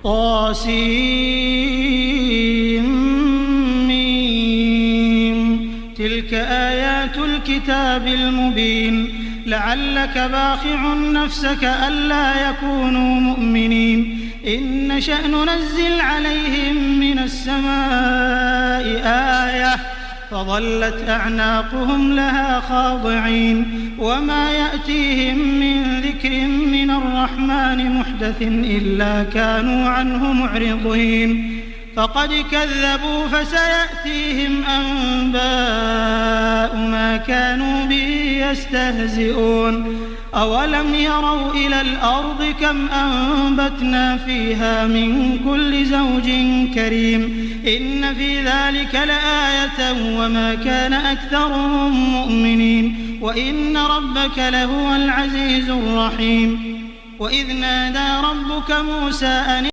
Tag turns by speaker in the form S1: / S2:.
S1: طاسيم تلك آيات الكتاب المبين لعلك باخع نفسك ألا يكونوا مؤمنين إن نشأ ننزل عليهم من السماء آية فظلت أعناقهم لها خاضعين وما يأتيهم من ذكر من الرحمن محدث إلا كانوا عنه معرضين فقد كذبوا فسيأتيهم أنباء ما كانوا به يستهزئون أولم يروا إلى الأرض كم أنبتنا فيها من كل زوج كريم إن في ذلك لآية وما كان أكثرهم مؤمنين وإن ربك لهو العزيز الرحيم وإذ نادى ربك موسى أن